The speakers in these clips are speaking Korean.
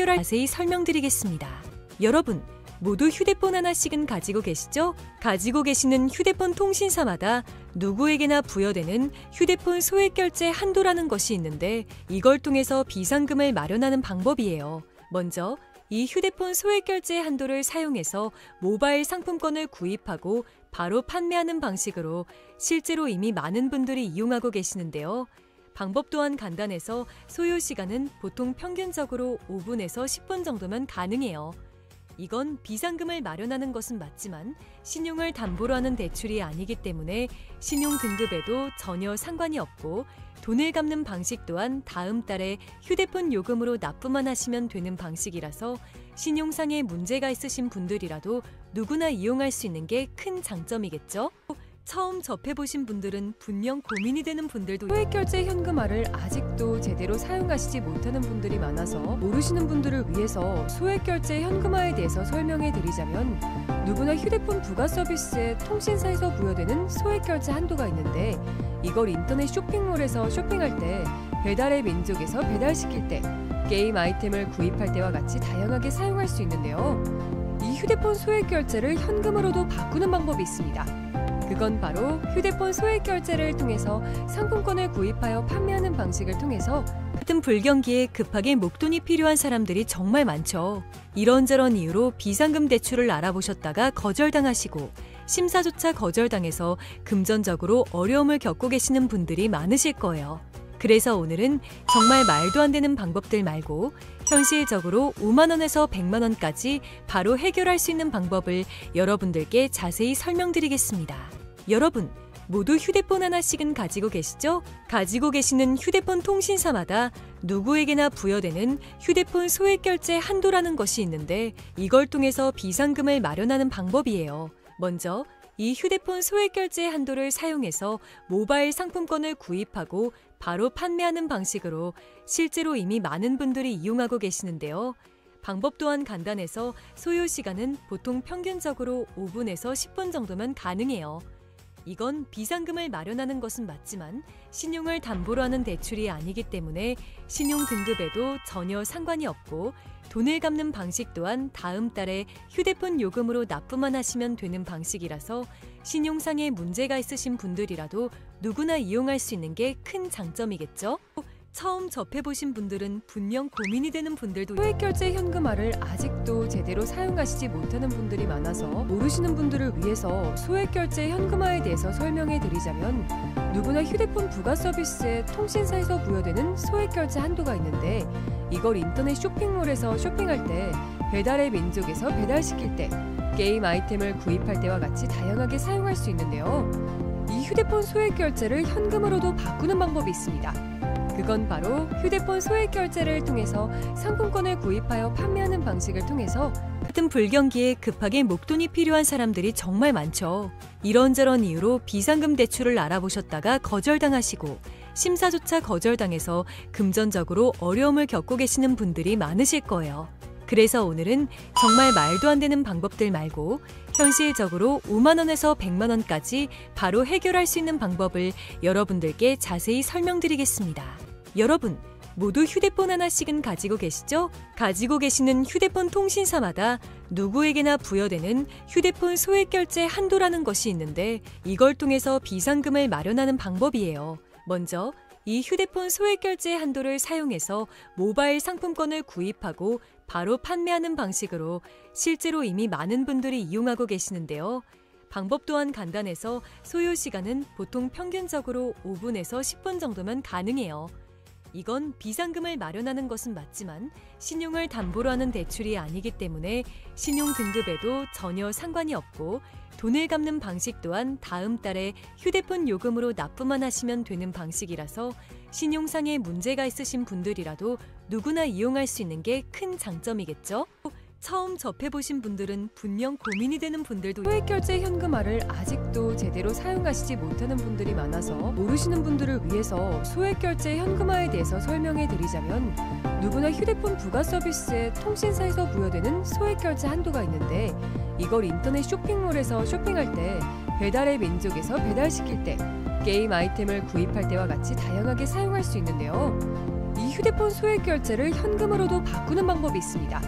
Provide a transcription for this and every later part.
해결할 자세히 설명드리겠습니다. 여러분, 모두 휴대폰 하나씩은 가지고 계시죠? 가지고 계시는 휴대폰 통신사마다 누구에게나 부여되는 휴대폰 소액결제 한도라는 것이 있는데 이걸 통해서 비상금을 마련하는 방법이에요. 먼저 이 휴대폰 소액결제 한도를 사용해서 모바일 상품권을 구입하고 바로 판매하는 방식으로 실제로 이미 많은 분들이 이용하고 계시는데요. 방법 또한 간단해서 소요 시간은 보통 평균적으로 5분에서 10분 정도면 가능해요. 이건 비상금을 마련하는 것은 맞지만 신용을 담보로 하는 대출이 아니기 때문에 신용 등급에도 전혀 상관이 없고 돈을 갚는 방식 또한 다음 달에 휴대폰 요금으로 납부만 하시면 되는 방식이라서 신용상에 문제가 있으신 분들이라도 누구나 이용할 수 있는 게 큰 장점이겠죠? 처음 접해보신 분들은 분명 고민이 되는 분들도 소액결제 현금화를 아직도 제대로 사용하시지 못하는 분들이 많아서 모르시는 분들을 위해서 소액결제 현금화에 대해서 설명해 드리자면 누구나 휴대폰 부가 서비스에 통신사에서 부여되는 소액결제 한도가 있는데 이걸 인터넷 쇼핑몰에서 쇼핑할 때 배달의 민족에서 배달시킬 때 게임 아이템을 구입할 때와 같이 다양하게 사용할 수 있는데요. 이 휴대폰 소액결제를 현금으로도 바꾸는 방법이 있습니다. 그건 바로 휴대폰 소액결제를 통해서 상품권을 구입하여 판매하는 방식을 통해서 같은 불경기에 급하게 목돈이 필요한 사람들이 정말 많죠. 이런저런 이유로 비상금 대출을 알아보셨다가 거절당하시고 심사조차 거절당해서 금전적으로 어려움을 겪고 계시는 분들이 많으실 거예요. 그래서 오늘은 정말 말도 안 되는 방법들 말고 현실적으로 5만 원에서 100만 원까지 바로 해결할 수 있는 방법을 여러분들께 자세히 설명드리겠습니다. 여러분, 모두 휴대폰 하나씩은 가지고 계시죠? 가지고 계시는 휴대폰 통신사마다 누구에게나 부여되는 휴대폰 소액결제 한도라는 것이 있는데 이걸 통해서 비상금을 마련하는 방법이에요. 먼저 이 휴대폰 소액결제 한도를 사용해서 모바일 상품권을 구입하고 바로 판매하는 방식으로 실제로 이미 많은 분들이 이용하고 계시는데요. 방법 또한 간단해서 소요 시간은 보통 평균적으로 5분에서 10분 정도면 가능해요. 이건 비상금을 마련하는 것은 맞지만 신용을 담보로 하는 대출이 아니기 때문에 신용 등급에도 전혀 상관이 없고 돈을 갚는 방식 또한 다음 달에 휴대폰 요금으로 납부만 하시면 되는 방식이라서 신용상에 문제가 있으신 분들이라도 누구나 이용할 수 있는 게 큰 장점이겠죠? 처음 접해보신 분들은 분명 고민이 되는 분들도 소액결제 현금화를 아직도 제대로 사용하시지 못하는 분들이 많아서 모르시는 분들을 위해서 소액결제 현금화에 대해서 설명해 드리자면 누구나 휴대폰 부가 서비스에 통신사에서 부여되는 소액결제 한도가 있는데 이걸 인터넷 쇼핑몰에서 쇼핑할 때 배달의 민족에서 배달시킬 때 게임 아이템을 구입할 때와 같이 다양하게 사용할 수 있는데요. 이 휴대폰 소액결제를 현금으로도 바꾸는 방법이 있습니다. 그건 바로 휴대폰 소액결제를 통해서 상품권을 구입하여 판매하는 방식을 통해서 같은 불경기에 급하게 목돈이 필요한 사람들이 정말 많죠. 이런저런 이유로 비상금 대출을 알아보셨다가 거절당하시고 심사조차 거절당해서 금전적으로 어려움을 겪고 계시는 분들이 많으실 거예요. 그래서 오늘은 정말 말도 안 되는 방법들 말고 현실적으로 5만 원에서 100만 원까지 바로 해결할 수 있는 방법을 여러분들께 자세히 설명드리겠습니다. 여러분, 모두 휴대폰 하나씩은 가지고 계시죠? 가지고 계시는 휴대폰 통신사마다 누구에게나 부여되는 휴대폰 소액결제 한도라는 것이 있는데 이걸 통해서 비상금을 마련하는 방법이에요. 먼저 이 휴대폰 소액결제 한도를 사용해서 모바일 상품권을 구입하고 바로 판매하는 방식으로 실제로 이미 많은 분들이 이용하고 계시는데요. 방법 또한 간단해서 소요 시간은 보통 평균적으로 5분에서 10분 정도면 가능해요. 이건 비상금을 마련하는 것은 맞지만 신용을 담보로 하는 대출이 아니기 때문에 신용 등급에도 전혀 상관이 없고 돈을 갚는 방식 또한 다음 달에 휴대폰 요금으로 납부만 하시면 되는 방식이라서 신용상에 문제가 있으신 분들이라도 누구나 이용할 수 있는 게 큰 장점이겠죠? 처음 접해보신 분들은 분명 고민이 되는 분들도 소액결제 현금화를 아직도 제대로 사용하시지 못하는 분들이 많아서 모르시는 분들을 위해서 소액결제 현금화에 대해서 설명해 드리자면 누구나 휴대폰 부가 서비스에 통신사에서 부여되는 소액결제 한도가 있는데 이걸 인터넷 쇼핑몰에서 쇼핑할 때 배달의 민족에서 배달시킬 때 게임 아이템을 구입할 때와 같이 다양하게 사용할 수 있는데요. 이 이 휴대폰 소액 결제를 현금으로도 바꾸는 방법이 있습니다.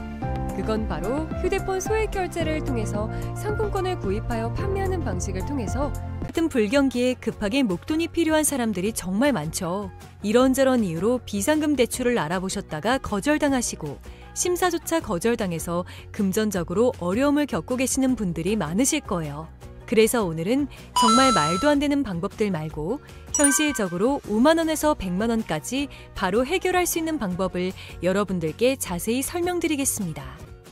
그건 바로 휴대폰 소액 결제를 통해서 상품권을 구입하여 판매하는 방식을 통해서 같은 불경기에 급하게 목돈이 필요한 사람들이 정말 많죠. 이런저런 이유로 비상금 대출을 알아보셨다가 거절당하시고 심사조차 거절당해서 금전적으로 어려움을 겪고 계시는 분들이 많으실 거예요. 그래서 오늘은 정말 말도 안 되는 방법들 말고 현실적으로 5만 원에서 100만 원까지 바로 해결할 수 있는 방법을 여러분들께 자세히 설명드리겠습니다.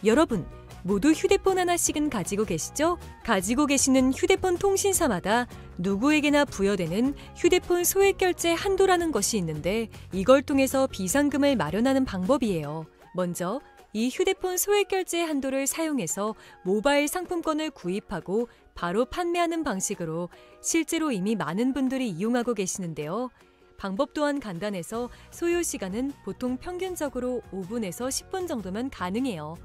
여러분, 모두 휴대폰 하나씩은 가지고 계시죠? 가지고 계시는 휴대폰 통신사마다 누구에게나 부여되는 휴대폰 소액 결제 한도라는 것이 있는데 이걸 통해서 비상금을 마련하는 방법이에요. 먼저 이 휴대폰 소액 결제 한도를 사용해서 모바일 상품권을 구입하고 바로 판매하는 방식으로 실제로 이미 많은 분들이 이용하고 계시는데요. 방법 또한 간단해서 소요 시간은 보통 평균적으로 5분에서 10분 정도면 가능해요.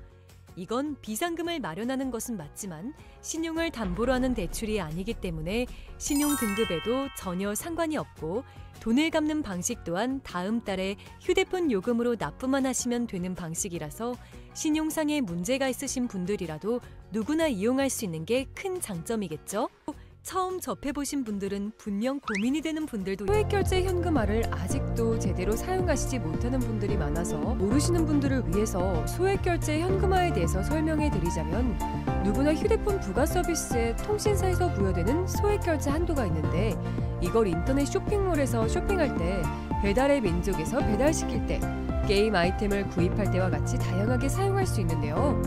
이건 비상금을 마련하는 것은 맞지만 신용을 담보로 하는 대출이 아니기 때문에 신용 등급에도 전혀 상관이 없고 돈을 갚는 방식 또한 다음 달에 휴대폰 요금으로 납부만 하시면 되는 방식이라서 신용상에 문제가 있으신 분들이라도 누구나 이용할 수 있는 게 큰 장점이겠죠? 처음 접해보신 분들은 분명 고민이 되는 분들도 소액결제 현금화를 아직도 제대로 사용하시지 못하는 분들이 많아서 모르시는 분들을 위해서 소액결제 현금화에 대해서 설명해 드리자면 누구나 휴대폰 부가 서비스에 통신사에서 부여되는 소액결제 한도가 있는데 이걸 인터넷 쇼핑몰에서 쇼핑할 때 배달의 민족에서 배달시킬 때 게임 아이템을 구입할 때와 같이 다양하게 사용할 수 있는데요.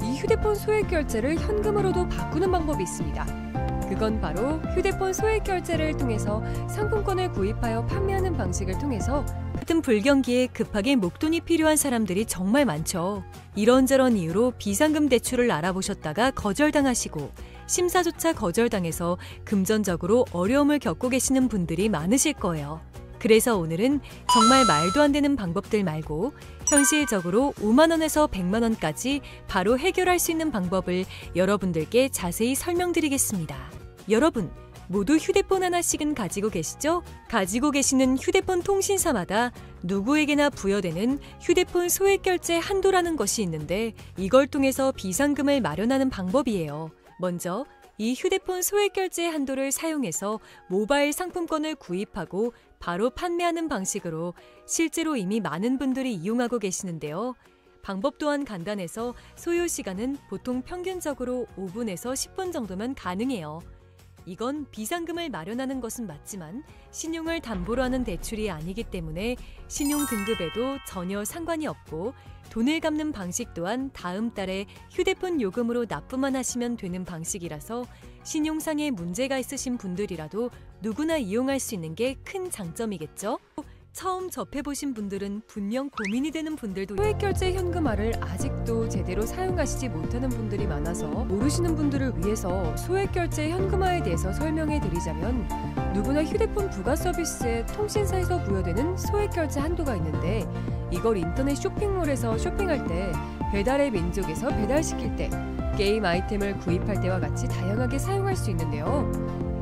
이 휴대폰 소액결제를 현금으로도 바꾸는 방법이 있습니다. 그건 바로 휴대폰 소액 결제를 통해서 상품권을 구입하여 판매하는 방식을 통해서 같은 불경기에 급하게 목돈이 필요한 사람들이 정말 많죠. 이런저런 이유로 비상금 대출을 알아보셨다가 거절당하시고 심사조차 거절당해서 금전적으로 어려움을 겪고 계시는 분들이 많으실 거예요. 그래서 오늘은 정말 말도 안 되는 방법들 말고 현실적으로 5만 원에서 100만 원까지 바로 해결할 수 있는 방법을 여러분들께 자세히 설명드리겠습니다. 여러분, 모두 휴대폰 하나씩은 가지고 계시죠? 가지고 계시는 휴대폰 통신사마다 누구에게나 부여되는 휴대폰 소액 결제 한도라는 것이 있는데 이걸 통해서 비상금을 마련하는 방법이에요. 먼저 이 휴대폰 소액 결제 한도를 사용해서 모바일 상품권을 구입하고 바로 판매하는 방식으로 실제로 이미 많은 분들이 이용하고 계시는데요. 방법 또한 간단해서 소요 시간은 보통 평균적으로 5분에서 10분 정도면 가능해요. 이건 비상금을 마련하는 것은 맞지만 신용을 담보로 하는 대출이 아니기 때문에 신용 등급에도 전혀 상관이 없고 돈을 갚는 방식 또한 다음 달에 휴대폰 요금으로 납부만 하시면 되는 방식이라서 신용상에 문제가 있으신 분들이라도 누구나 이용할 수 있는 게 큰 장점이겠죠? 처음 접해보신 분들은 분명 고민이 되는 분들도 소액결제 현금화를 아직도 제대로 사용하시지 못하는 분들이 많아서 모르시는 분들을 위해서 소액결제 현금화에 대해서 설명해 드리자면 누구나 휴대폰 부가 서비스에 통신사에서 부여되는 소액결제 한도가 있는데 이걸 인터넷 쇼핑몰에서 쇼핑할 때 배달의 민족에서 배달시킬 때 게임 아이템을 구입할 때와 같이 다양하게 사용할 수 있는데요.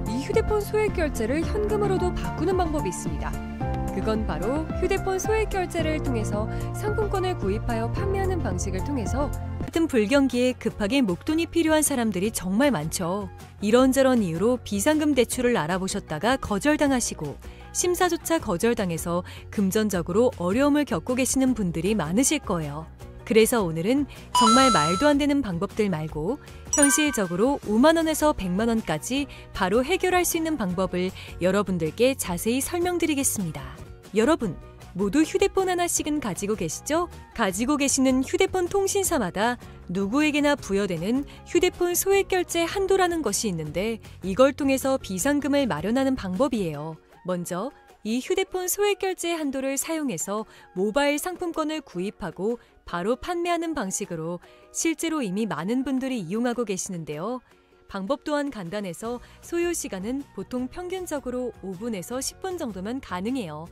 이 휴대폰 소액결제를 현금으로도 바꾸는 방법이 있습니다. 그건 바로 휴대폰 소액 결제를 통해서 상품권을 구입하여 판매하는 방식을 통해서 같은 불경기에 급하게 목돈이 필요한 사람들이 정말 많죠. 이런저런 이유로 비상금 대출을 알아보셨다가 거절당하시고 심사조차 거절당해서 금전적으로 어려움을 겪고 계시는 분들이 많으실 거예요. 그래서 오늘은 정말 말도 안 되는 방법들 말고 현실적으로 5만 원에서 100만 원까지 바로 해결할 수 있는 방법을 여러분들께 자세히 설명드리겠습니다. 여러분, 모두 휴대폰 하나씩은 가지고 계시죠? 가지고 계시는 휴대폰 통신사마다 누구에게나 부여되는 휴대폰 소액 결제 한도라는 것이 있는데 이걸 통해서 비상금을 마련하는 방법이에요. 먼저 이 휴대폰 소액 결제 한도를 사용해서 모바일 상품권을 구입하고 바로 판매하는 방식으로 실제로 이미 많은 분들이 이용하고 계시는데요. 방법 또한 간단해서 소요 시간은 보통 평균적으로 5분에서 10분 정도면 가능해요.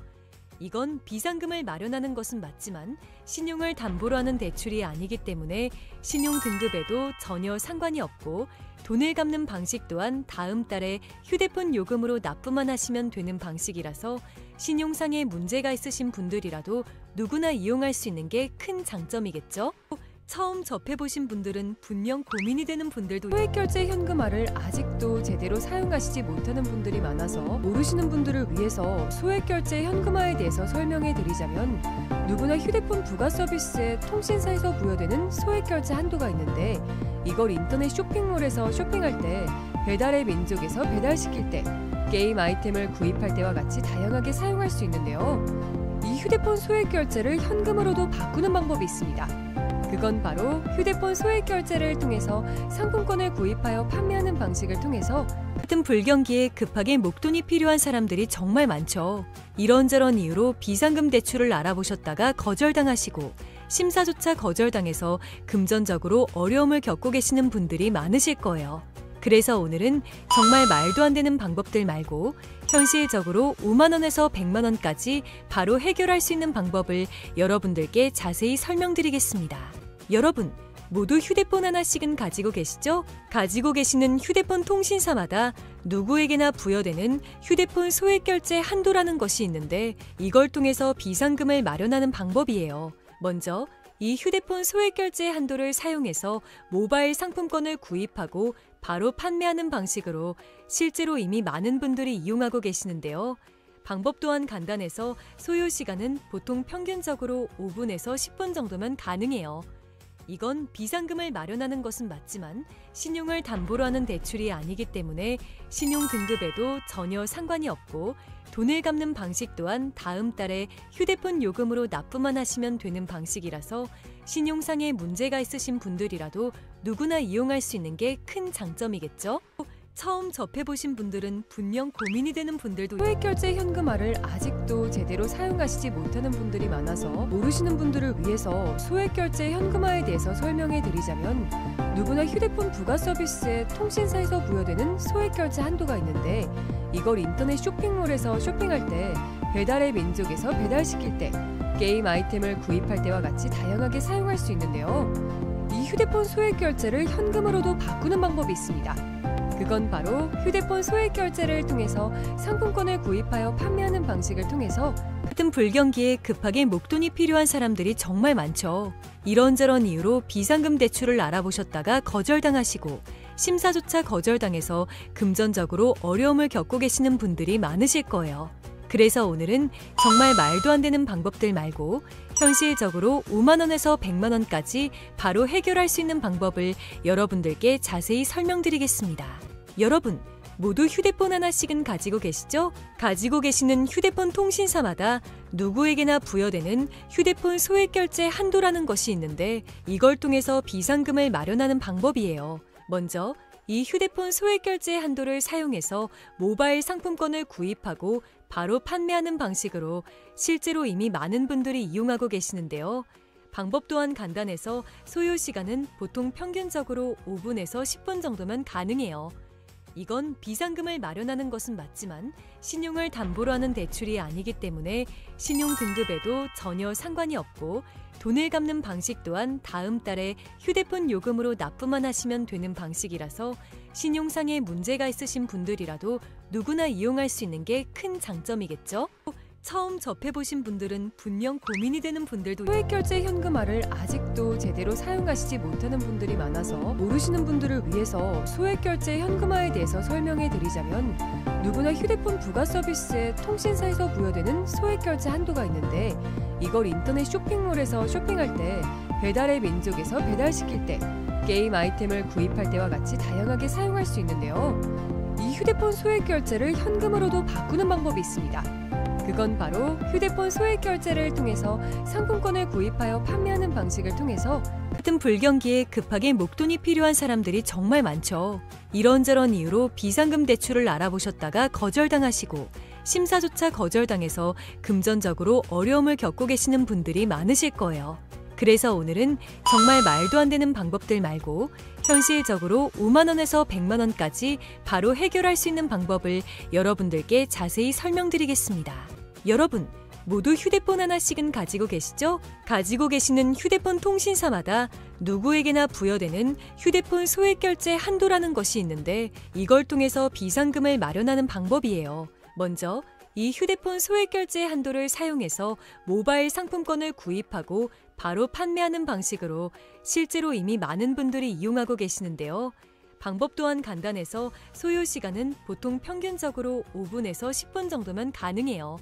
이건 비상금을 마련하는 것은 맞지만 신용을 담보로 하는 대출이 아니기 때문에 신용 등급에도 전혀 상관이 없고 돈을 갚는 방식 또한 다음 달에 휴대폰 요금으로 납부만 하시면 되는 방식이라서 신용상의 문제가 있으신 분들이라도 누구나 이용할 수 있는 게 큰 장점이겠죠? 처음 접해보신 분들은 분명 고민이 되는 분들도 소액결제 현금화를 아직도 제대로 사용하시지 못하는 분들이 많아서 모르시는 분들을 위해서 소액결제 현금화에 대해서 설명해 드리자면, 누구나 휴대폰 부가 서비스에 통신사에서 부여되는 소액결제 한도가 있는데, 이걸 인터넷 쇼핑몰에서 쇼핑할 때, 배달의 민족에서 배달시킬 때, 게임 아이템을 구입할 때와 같이 다양하게 사용할 수 있는데요. 이 휴대폰 소액결제를 현금으로도 바꾸는 방법이 있습니다. 그건 바로 휴대폰 소액결제를 통해서 상품권을 구입하여 판매하는 방식을 통해서, 같은 불경기에 급하게 목돈이 필요한 사람들이 정말 많죠. 이런저런 이유로 비상금 대출을 알아보셨다가 거절당하시고 심사조차 거절당해서 금전적으로 어려움을 겪고 계시는 분들이 많으실 거예요. 그래서 오늘은 정말 말도 안 되는 방법들 말고 현실적으로 5만 원에서 100만 원까지 바로 해결할 수 있는 방법을 여러분들께 자세히 설명드리겠습니다. 여러분, 모두 휴대폰 하나씩은 가지고 계시죠? 가지고 계시는 휴대폰 통신사마다 누구에게나 부여되는 휴대폰 소액결제 한도라는 것이 있는데, 이걸 통해서 비상금을 마련하는 방법이에요. 먼저 이 휴대폰 소액결제 한도를 사용해서 모바일 상품권을 구입하고 바로 판매하는 방식으로 실제로 이미 많은 분들이 이용하고 계시는데요. 방법 또한 간단해서 소요 시간은 보통 평균적으로 5분에서 10분 정도면 가능해요. 이건 비상금을 마련하는 것은 맞지만 신용을 담보로 하는 대출이 아니기 때문에 신용 등급에도 전혀 상관이 없고, 돈을 갚는 방식 또한 다음 달에 휴대폰 요금으로 납부만 하시면 되는 방식이라서 신용상의 문제가 있으신 분들이라도 누구나 이용할 수 있는 게 큰 장점이겠죠? 처음 접해보신 분들은 분명 고민이 되는 분들도 소액결제 현금화를 아직도 제대로 사용하시지 못하는 분들이 많아서 모르시는 분들을 위해서 소액결제 현금화에 대해서 설명해 드리자면, 누구나 휴대폰 부가 서비스에 통신사에서 부여되는 소액결제 한도가 있는데, 이걸 인터넷 쇼핑몰에서 쇼핑할 때, 배달의 민족에서 배달시킬 때, 게임 아이템을 구입할 때와 같이 다양하게 사용할 수 있는데요. 이 휴대폰 소액결제를 현금으로도 바꾸는 방법이 있습니다. 그건 바로 휴대폰 소액결제를 통해서 상품권을 구입하여 판매하는 방식을 통해서, 같은 불경기에 급하게 목돈이 필요한 사람들이 정말 많죠. 이런저런 이유로 비상금 대출을 알아보셨다가 거절당하시고 심사조차 거절당해서 금전적으로 어려움을 겪고 계시는 분들이 많으실 거예요. 그래서 오늘은 정말 말도 안 되는 방법들 말고 현실적으로 5만 원에서 100만 원까지 바로 해결할 수 있는 방법을 여러분들께 자세히 설명드리겠습니다. 여러분, 모두 휴대폰 하나씩은 가지고 계시죠? 가지고 계시는 휴대폰 통신사마다 누구에게나 부여되는 휴대폰 소액결제 한도라는 것이 있는데, 이걸 통해서 비상금을 마련하는 방법이에요. 먼저 이 휴대폰 소액결제 한도를 사용해서 모바일 상품권을 구입하고 바로 판매하는 방식으로 실제로 이미 많은 분들이 이용하고 계시는데요. 방법 또한 간단해서 소요 시간은 보통 평균적으로 5분에서 10분 정도면 가능해요. 이건 비상금을 마련하는 것은 맞지만 신용을 담보로 하는 대출이 아니기 때문에 신용 등급에도 전혀 상관이 없고, 돈을 갚는 방식 또한 다음 달에 휴대폰 요금으로 납부만 하시면 되는 방식이라서 신용상의 문제가 있으신 분들이라도 누구나 이용할 수 있는 게 큰 장점이겠죠? 처음 접해보신 분들은 분명 고민이 되는 분들도 소액결제 현금화를 아직도 제대로 사용하시지 못하는 분들이 많아서 모르시는 분들을 위해서 소액결제 현금화에 대해서 설명해 드리자면, 누구나 휴대폰 부가 서비스에 통신사에서 부여되는 소액결제 한도가 있는데, 이걸 인터넷 쇼핑몰에서 쇼핑할 때, 배달의 민족에서 배달시킬 때, 게임 아이템을 구입할 때와 같이 다양하게 사용할 수 있는데요. 이 휴대폰 소액결제를 현금으로도 바꾸는 방법이 있습니다. 그건 바로 휴대폰 소액결제를 통해서 상품권을 구입하여 판매하는 방식을 통해서, 같은 불경기에 급하게 목돈이 필요한 사람들이 정말 많죠. 이런저런 이유로 비상금 대출을 알아보셨다가 거절당하시고 심사조차 거절당해서 금전적으로 어려움을 겪고 계시는 분들이 많으실 거예요. 그래서 오늘은 정말 말도 안 되는 방법들 말고 현실적으로 5만 원에서 100만 원까지 바로 해결할 수 있는 방법을 여러분들께 자세히 설명드리겠습니다. 여러분, 모두 휴대폰 하나씩은 가지고 계시죠? 가지고 계시는 휴대폰 통신사마다 누구에게나 부여되는 휴대폰 소액결제 한도라는 것이 있는데, 이걸 통해서 비상금을 마련하는 방법이에요. 먼저 이 휴대폰 소액결제 한도를 사용해서 모바일 상품권을 구입하고 바로 판매하는 방식으로 실제로 이미 많은 분들이 이용하고 계시는데요. 방법 또한 간단해서 소요 시간은 보통 평균적으로 5분에서 10분 정도면 가능해요.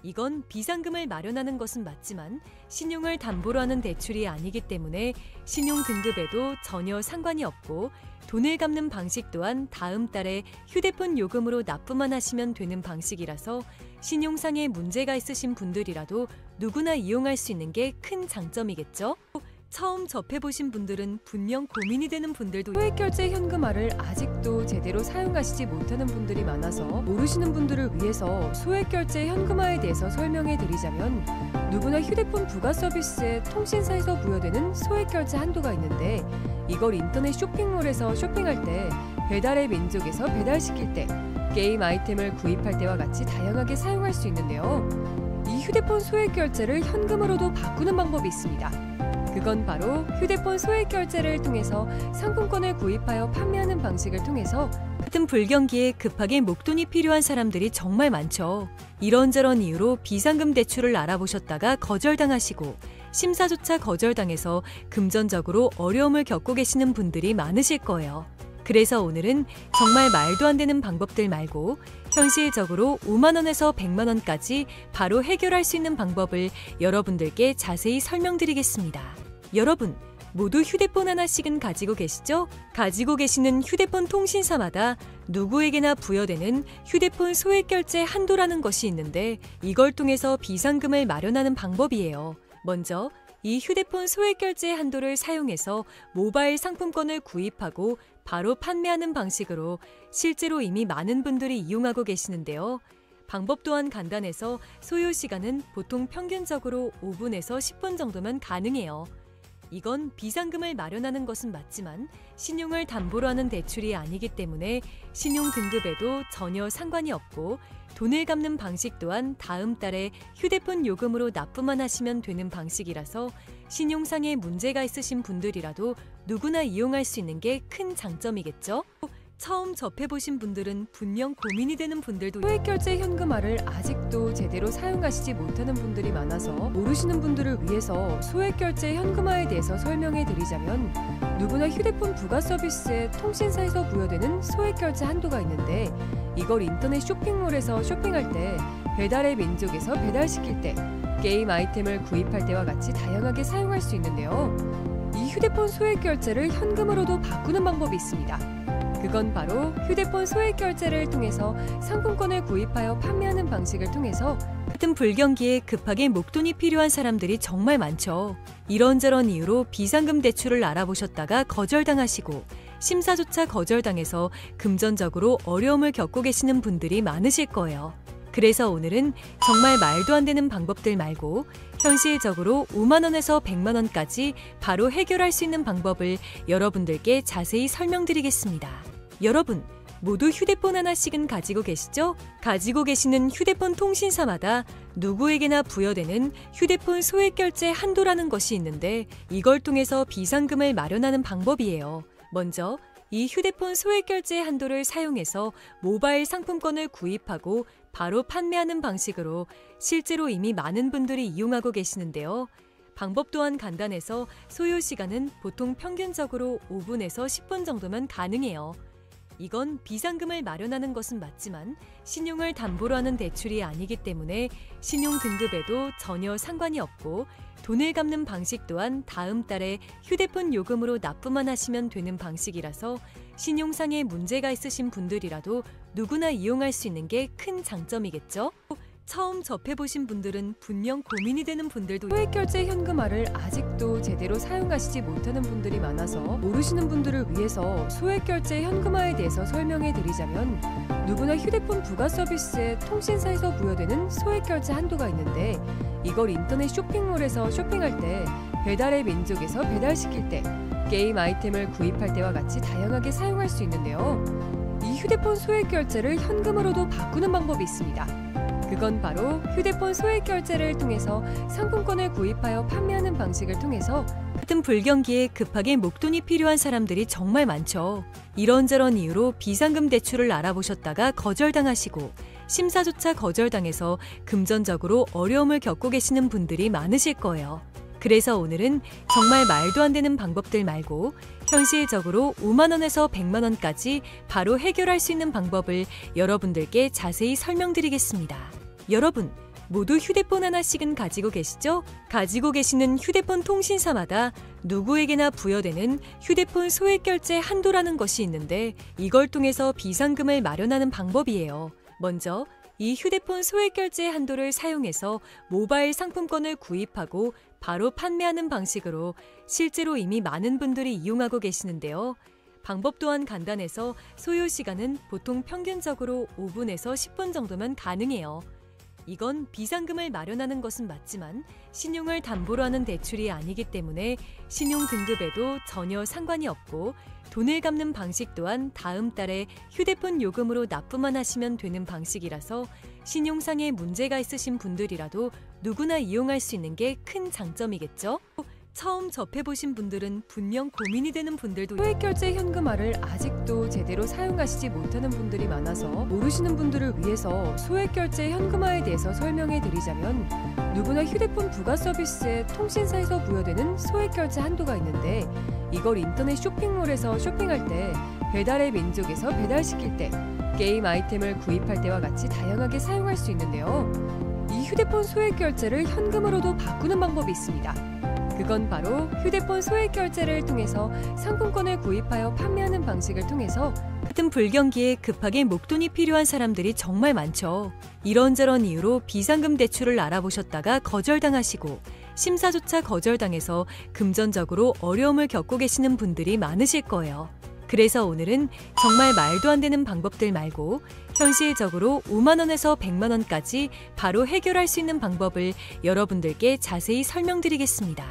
이건 비상금을 마련하는 것은 맞지만 신용을 담보로 하는 대출이 아니기 때문에 신용 등급에도 전혀 상관이 없고 돈을 갚는 방식 또한 다음 달에 휴대폰 요금으로 납부만 하시면 되는 방식이라서 신용상의 문제가 있으신 분들이라도 누구나 이용할 수 있는 게 큰 장점이겠죠? 처음 접해보신 분들은 분명 고민이 되는 분들도 소액결제 현금화를 아직도 제대로 사용하시지 못하는 분들이 많아서 모르시는 분들을 위해서 소액결제 현금화에 대해서 설명해 드리자면 누구나 휴대폰 부가 서비스에 통신사에서 부여되는 소액결제 한도가 있는데 이걸 인터넷 쇼핑몰에서 쇼핑할 때 배달의 민족에서 배달시킬 때 게임 아이템을 구입할 때와 같이 다양하게 사용할 수 있는데요. 이 휴대폰 소액결제를 현금으로도 바꾸는 방법이 있습니다. 그건 바로 휴대폰 소액결제를 통해서 상품권을 구입하여 판매하는 방식을 통해서 같은 불경기에 급하게 목돈이 필요한 사람들이 정말 많죠. 이런저런 이유로 비상금 대출을 알아보셨다가 거절당하시고 심사조차 거절당해서 금전적으로 어려움을 겪고 계시는 분들이 많으실 거예요. 그래서 오늘은 정말 말도 안 되는 방법들 말고 현실적으로 5만 원에서 100만 원까지 바로 해결할 수 있는 방법을 여러분들께 자세히 설명드리겠습니다. 여러분, 모두 휴대폰 하나씩은 가지고 계시죠? 가지고 계시는 휴대폰 통신사마다 누구에게나 부여되는 휴대폰 소액결제 한도라는 것이 있는데 이걸 통해서 비상금을 마련하는 방법이에요. 먼저 이 휴대폰 소액결제 한도를 사용해서 모바일 상품권을 구입하고 바로 판매하는 방식으로 실제로 이미 많은 분들이 이용하고 계시는데요. 방법 또한 간단해서 소요 시간은 보통 평균적으로 5분에서 10분 정도면 가능해요. 이건 비상금을 마련하는 것은 맞지만 신용을 담보로 하는 대출이 아니기 때문에 신용 등급에도 전혀 상관이 없고 돈을 갚는 방식 또한 다음 달에 휴대폰 요금으로 납부만 하시면 되는 방식이라서 신용상의 문제가 있으신 분들이라도 누구나 이용할 수 있는 게 큰 장점이겠죠? 처음 접해보신 분들은 분명 고민이 되는 분들도 소액결제 현금화를 아직도 제대로 사용하시지 못하는 분들이 많아서 모르시는 분들을 위해서 소액결제 현금화에 대해서 설명해 드리자면 누구나 휴대폰 부가 서비스에 통신사에서 부여되는 소액결제 한도가 있는데 이걸 인터넷 쇼핑몰에서 쇼핑할 때 배달의 민족에서 배달시킬 때 게임 아이템을 구입할 때와 같이 다양하게 사용할 수 있는데요. 이 휴대폰 소액결제를 현금으로도 바꾸는 방법이 있습니다. 그건 바로 휴대폰 소액결제를 통해서 상품권을 구입하여 판매하는 방식을 통해서 같은 불경기에 급하게 목돈이 필요한 사람들이 정말 많죠. 이런저런 이유로 비상금 대출을 알아보셨다가 거절당하시고 심사조차 거절당해서 금전적으로 어려움을 겪고 계시는 분들이 많으실 거예요. 그래서 오늘은 정말 말도 안 되는 방법들 말고 현실적으로 5만 원에서 100만 원까지 바로 해결할 수 있는 방법을 여러분들께 자세히 설명드리겠습니다. 여러분, 모두 휴대폰 하나씩은 가지고 계시죠? 가지고 계시는 휴대폰 통신사마다 누구에게나 부여되는 휴대폰 소액결제 한도라는 것이 있는데 이걸 통해서 비상금을 마련하는 방법이에요. 먼저 이 휴대폰 소액결제 한도를 사용해서 모바일 상품권을 구입하고 바로 판매하는 방식으로 실제로 이미 많은 분들이 이용하고 계시는데요. 방법 또한 간단해서 소요 시간은 보통 평균적으로 5분에서 10분 정도면 가능해요. 이건 비상금을 마련하는 것은 맞지만 신용을 담보로 하는 대출이 아니기 때문에 신용 등급에도 전혀 상관이 없고 돈을 갚는 방식 또한 다음 달에 휴대폰 요금으로 납부만 하시면 되는 방식이라서 신용상의 문제가 있으신 분들이라도 누구나 이용할 수 있는 게 큰 장점이겠죠? 처음 접해보신 분들은 분명 고민이 되는 분들도 소액결제 현금화를 아직도 제대로 사용하시지 못하는 분들이 많아서 모르시는 분들을 위해서 소액결제 현금화에 대해서 설명해 드리자면 누구나 휴대폰 부가 서비스에 통신사에서 부여되는 소액결제 한도가 있는데 이걸 인터넷 쇼핑몰에서 쇼핑할 때 배달의 민족에서 배달시킬 때 게임 아이템을 구입할 때와 같이 다양하게 사용할 수 있는데요. 이 휴대폰 소액결제를 현금으로도 바꾸는 방법이 있습니다. 그건 바로 휴대폰 소액결제를 통해서 상품권을 구입하여 판매하는 방식을 통해서 같은 불경기에 급하게 목돈이 필요한 사람들이 정말 많죠. 이런저런 이유로 비상금 대출을 알아보셨다가 거절당하시고 심사조차 거절당해서 금전적으로 어려움을 겪고 계시는 분들이 많으실 거예요. 그래서 오늘은 정말 말도 안 되는 방법들 말고 현실적으로 5만 원에서 100만 원까지 바로 해결할 수 있는 방법을 여러분들께 자세히 설명드리겠습니다. 여러분, 모두 휴대폰 하나씩은 가지고 계시죠? 가지고 계시는 휴대폰 통신사마다 누구에게나 부여되는 휴대폰 소액결제 한도라는 것이 있는데 이걸 통해서 비상금을 마련하는 방법이에요. 먼저 이 휴대폰 소액결제 한도를 사용해서 모바일 상품권을 구입하고 바로 판매하는 방식으로 실제로 이미 많은 분들이 이용하고 계시는데요. 방법 또한 간단해서 소요 시간은 보통 평균적으로 5분에서 10분 정도면 가능해요. 이건 비상금을 마련하는 것은 맞지만 신용을 담보로 하는 대출이 아니기 때문에 신용 등급에도 전혀 상관이 없고 돈을 갚는 방식 또한 다음 달에 휴대폰 요금으로 납부만 하시면 되는 방식이라서 신용상의 문제가 있으신 분들이라도 누구나 이용할 수 있는 게 큰 장점이겠죠? 처음 접해보신 분들은 분명 고민이 되는 분들도 소액결제 현금화를 아직도 제대로 사용하시지 못하는 분들이 많아서 모르시는 분들을 위해서 소액결제 현금화에 대해서 설명해 드리자면 누구나 휴대폰 부가 서비스에 통신사에서 부여되는 소액결제 한도가 있는데 이걸 인터넷 쇼핑몰에서 쇼핑할 때 배달의 민족에서 배달시킬 때 게임 아이템을 구입할 때와 같이 다양하게 사용할 수 있는데요. 이 휴대폰 소액결제를 현금으로도 바꾸는 방법이 있습니다. 그건 바로 휴대폰 소액결제를 통해서 상품권을 구입하여 판매하는 방식을 통해서 같은 불경기에 급하게 목돈이 필요한 사람들이 정말 많죠. 이런저런 이유로 비상금 대출을 알아보셨다가 거절당하시고 심사조차 거절당해서 금전적으로 어려움을 겪고 계시는 분들이 많으실 거예요. 그래서 오늘은 정말 말도 안 되는 방법들 말고 현실적으로 5만 원에서 100만 원까지 바로 해결할 수 있는 방법을 여러분들께 자세히 설명드리겠습니다.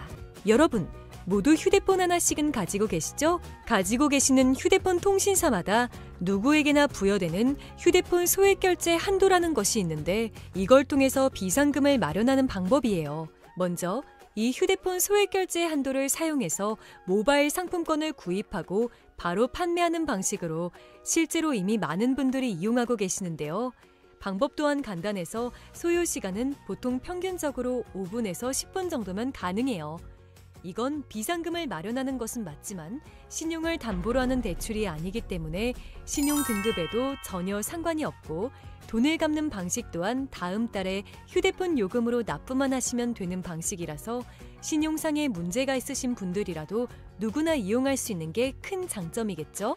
여러분, 모두 휴대폰 하나씩은 가지고 계시죠? 가지고 계시는 휴대폰 통신사마다 누구에게나 부여되는 휴대폰 소액결제 한도라는 것이 있는데 이걸 통해서 비상금을 마련하는 방법이에요. 먼저 이 휴대폰 소액결제 한도를 사용해서 모바일 상품권을 구입하고 바로 판매하는 방식으로 실제로 이미 많은 분들이 이용하고 계시는데요. 방법 또한 간단해서 소요 시간은 보통 평균적으로 5분에서 10분 정도면 가능해요. 이건 비상금을 마련하는 것은 맞지만 신용을 담보로 하는 대출이 아니기 때문에 신용 등급에도 전혀 상관이 없고 돈을 갚는 방식 또한 다음 달에 휴대폰 요금으로 납부만 하시면 되는 방식이라서 신용상의 문제가 있으신 분들이라도 누구나 이용할 수 있는 게 큰 장점이겠죠?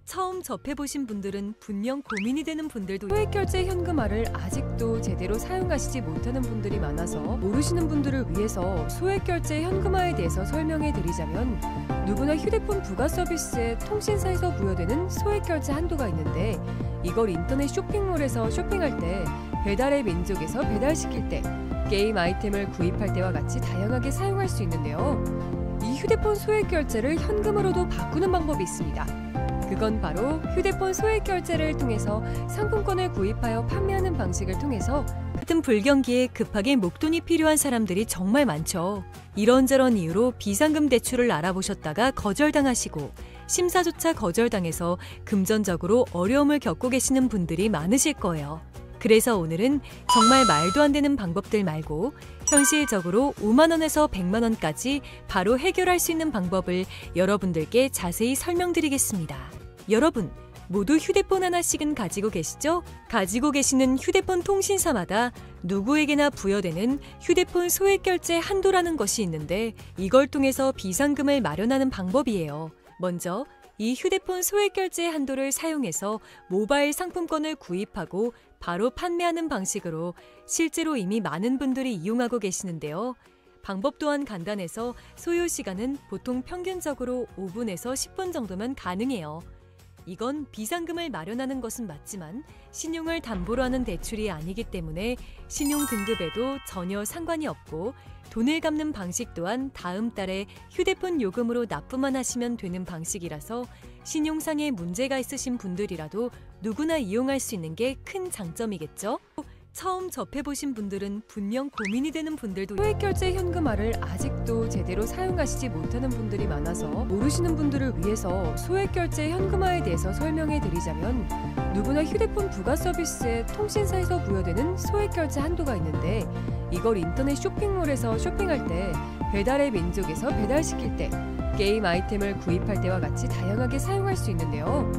처음 접해보신 분들은 분명 고민이 되는 분들도 소액결제 현금화를 아직도 제대로 사용하시지 못하는 분들이 많아서 모르시는 분들을 위해서 소액결제 현금화에 대해서 설명해 드리자면 누구나 휴대폰 부가 서비스에 통신사에서 부여되는 소액결제 한도가 있는데 이걸 인터넷 쇼핑몰에서 쇼핑할 때 배달의 민족에서 배달시킬 때 게임 아이템을 구입할 때와 같이 다양하게 사용할 수 있는데요. 이 휴대폰 소액결제를 현금으로도 바꾸는 방법이 있습니다. 그건 바로 휴대폰 소액결제를 통해서 상품권을 구입하여 판매하는 방식을 통해서 같은 불경기에 급하게 목돈이 필요한 사람들이 정말 많죠. 이런저런 이유로 비상금 대출을 알아보셨다가 거절당하시고 심사조차 거절당해서 금전적으로 어려움을 겪고 계시는 분들이 많으실 거예요. 그래서 오늘은 정말 말도 안 되는 방법들 말고 현실적으로 5만 원에서 100만 원까지 바로 해결할 수 있는 방법을 여러분들께 자세히 설명드리겠습니다. 여러분, 모두 휴대폰 하나씩은 가지고 계시죠? 가지고 계시는 휴대폰 통신사마다 누구에게나 부여되는 휴대폰 소액결제 한도라는 것이 있는데 이걸 통해서 비상금을 마련하는 방법이에요. 먼저 이 휴대폰 소액결제 한도를 사용해서 모바일 상품권을 구입하고 바로 판매하는 방식으로 실제로 이미 많은 분들이 이용하고 계시는데요. 방법 또한 간단해서 소요 시간은 보통 평균적으로 5분에서 10분 정도면 가능해요. 이건 비상금을 마련하는 것은 맞지만 신용을 담보로 하는 대출이 아니기 때문에 신용 등급에도 전혀 상관이 없고 돈을 갚는 방식 또한 다음 달에 휴대폰 요금으로 납부만 하시면 되는 방식이라서 신용상의 문제가 있으신 분들이라도 누구나 이용할 수 있는 게 큰 장점이겠죠? 처음 접해보신 분들은 분명 고민이 되는 분들도 소액결제 현금화를 아직도 제대로 사용하시지 못하는 분들이 많아서 모르시는 분들을 위해서 소액결제 현금화에 대해서 설명해 드리자면, 누구나 휴대폰 부가 서비스에 통신사에서 부여되는 소액결제 한도가 있는데, 이걸 인터넷 쇼핑몰에서 쇼핑할 때, 배달의 민족에서 배달시킬 때, 게임 아이템을 구입할 때와 같이 다양하게 사용할 수 있는데요.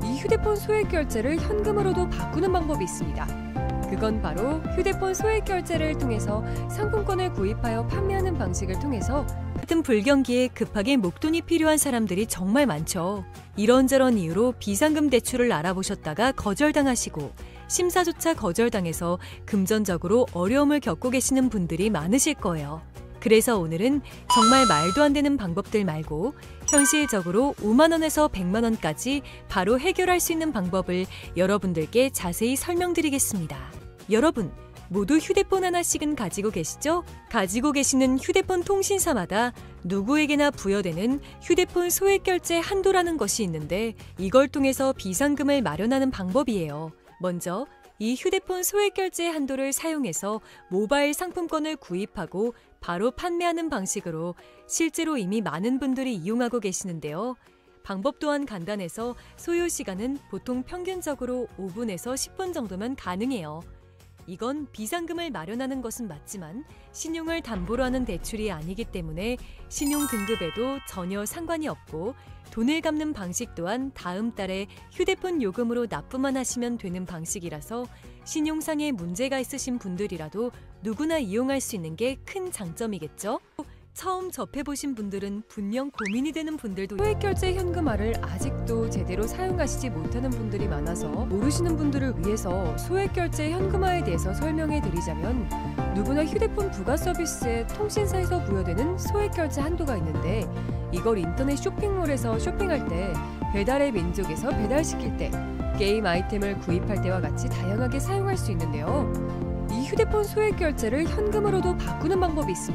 이 휴대폰 소액결제를 현금으로도 바꾸는 방법이 있습니다. 그건 바로 휴대폰 소액결제를 통해서 상품권을 구입하여 판매하는 방식을 통해서, 같은 불경기에 급하게 목돈이 필요한 사람들이 정말 많죠. 이런저런 이유로 비상금 대출을 알아보셨다가 거절당하시고, 심사조차 거절당해서 금전적으로 어려움을 겪고 계시는 분들이 많으실 거예요. 그래서 오늘은 정말 말도 안 되는 방법들 말고 현실적으로 5만 원에서 100만 원까지 바로 해결할 수 있는 방법을 여러분들께 자세히 설명드리겠습니다. 여러분, 모두 휴대폰 하나씩은 가지고 계시죠? 가지고 계시는 휴대폰 통신사마다 누구에게나 부여되는 휴대폰 소액결제 한도라는 것이 있는데, 이걸 통해서 비상금을 마련하는 방법이에요. 먼저 이 휴대폰 소액결제 한도를 사용해서 모바일 상품권을 구입하고 바로 판매하는 방식으로 실제로 이미 많은 분들이 이용하고 계시는데요. 방법 또한 간단해서 소요 시간은 보통 평균적으로 5분에서 10분 정도면 가능해요. 이건 비상금을 마련하는 것은 맞지만 신용을 담보로 하는 대출이 아니기 때문에 신용 등급에도 전혀 상관이 없고, 돈을 갚는 방식 또한 다음 달에 휴대폰 요금으로 납부만 하시면 되는 방식이라서 신용상의 문제가 있으신 분들이라도 누구나 이용할 수 있는 게 큰 장점이겠죠? 처음 접해보신 분들은 분명 고민이 되는 분들도 소액결제 현금화를 아직도 제대로 사용하시지 못하는 분들이 많아서 모르시는 분들을 위해서 소액결제 현금화에 대해서 설명해 드리자면, 누구나 휴대폰 부가 서비스에 통신사에서 부여되는 소액결제 한도가 있는데, 이걸 인터넷 쇼핑몰에서 쇼핑할 때, 배달의 민족에서 배달시킬 때, 게임 아이템을 구입할 때와 같이 다양하게 사용할 수 있는데요. 이 휴대폰 소액결제를 현금으로도 바꾸는 방법이 있습니다.